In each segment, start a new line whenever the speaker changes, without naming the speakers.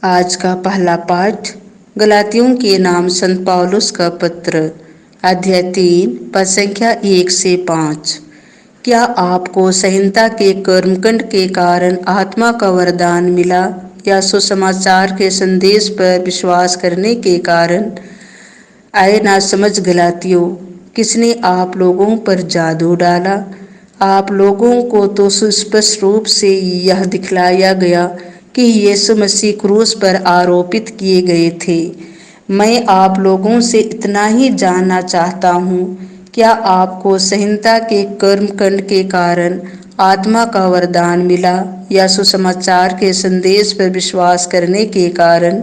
आज का पहला पाठ गलातियों के नाम संत पौलुस का पत्र, अध्याय 3, पद संख्या 1 से 5। क्या आपको संहिता के कर्मकांड के कारण आत्मा का वरदान मिला या सुसमाचार के संदेश पर विश्वास करने के कारण? आए ना समझ गलातियों, किसने आप लोगों पर जादू डाला? आप लोगों को तो सुस्पष्ट रूप से यह दिखलाया गया कि यीशु मसीह क्रूस पर आरोपित किए गए थे। मैं आप लोगों से इतना ही जानना चाहता हूँ, क्या आपको संहिता के कर्मकांड के कारण आत्मा का वरदान मिला या सुसमाचार के संदेश पर विश्वास करने के कारण?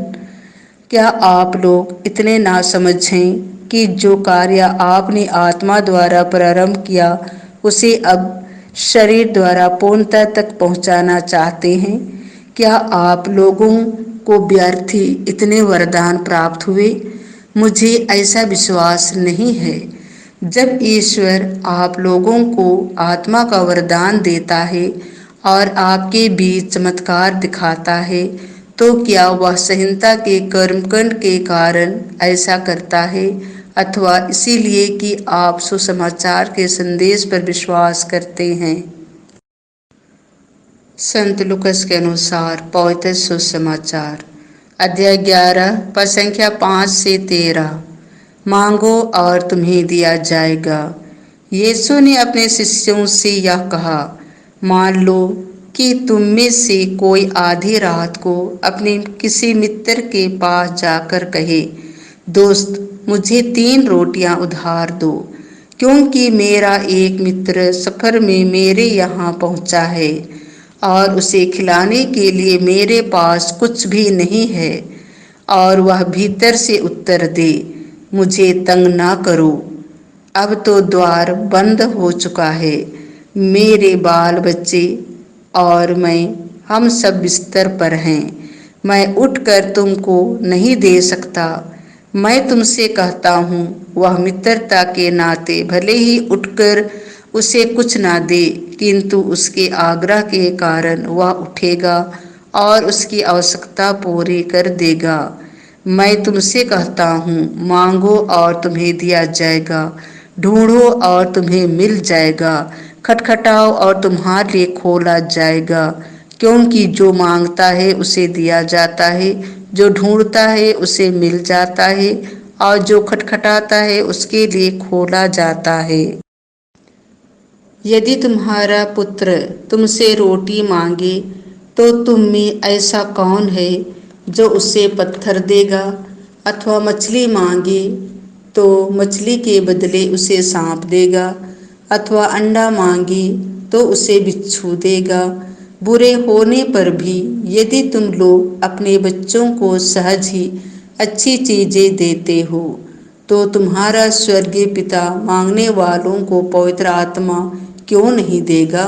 क्या आप लोग इतने नासमझ हैं कि जो कार्य आपने आत्मा द्वारा प्रारंभ किया उसे अब शरीर द्वारा पूर्णता तक पहुंचाना चाहते हैं? क्या आप लोगों को व्यर्थ ही इतने वरदान प्राप्त हुए? मुझे ऐसा विश्वास नहीं है। जब ईश्वर आप लोगों को आत्मा का वरदान देता है और आपके बीच चमत्कार दिखाता है, तो क्या वह संहिता के कर्मकांड के कारण ऐसा करता है अथवा इसीलिए कि आप सुसमाचार के संदेश पर विश्वास करते हैं? संत लूकास के अनुसार पवित्र सुसमाचार, अध्याय 11, पद संख्या 5 से 13। मांगो और तुम्हें दिया जाएगा। यीशु ने अपने शिष्यों से यह कहा, मान लो कि तुम में से कोई आधी रात को अपने किसी मित्र के पास जाकर कहे, दोस्त मुझे 3 रोटियां उधार दो, क्योंकि मेरा एक मित्र सफर में मेरे यहाँ पहुँचा है और उसे खिलाने के लिए मेरे पास कुछ भी नहीं है। और वह भीतर से उत्तर दे, मुझे तंग ना करो, अब तो द्वार बंद हो चुका है, मेरे बाल बच्चे और मैं हम सब बिस्तर पर हैं, मैं उठकर तुमको नहीं दे सकता। मैं तुमसे कहता हूँ, वह मित्रता के नाते भले ही उठकर उसे कुछ ना दे, किंतु उसके आग्रह के कारण वह उठेगा और उसकी आवश्यकता पूरी कर देगा। मैं तुमसे कहता हूँ, मांगो और तुम्हें दिया जाएगा, ढूंढो और तुम्हें मिल जाएगा, खटखटाओ और तुम्हारे लिए खोला जाएगा। क्योंकि जो मांगता है उसे दिया जाता है, जो ढूंढता है उसे मिल जाता है, और जो खटखटाता है उसके लिए खोला जाता है। यदि तुम्हारा पुत्र तुमसे रोटी मांगे तो तुम में ऐसा कौन है जो उसे पत्थर देगा? अथवा मछली मांगे तो मछली के बदले उसे सांप देगा? अथवा अंडा मांगे तो उसे बिच्छू देगा? बुरे होने पर भी यदि तुम लोग अपने बच्चों को सहज ही अच्छी चीजें देते हो, तो तुम्हारा स्वर्गीय पिता मांगने वालों को पवित्र आत्मा क्यों नहीं देगा?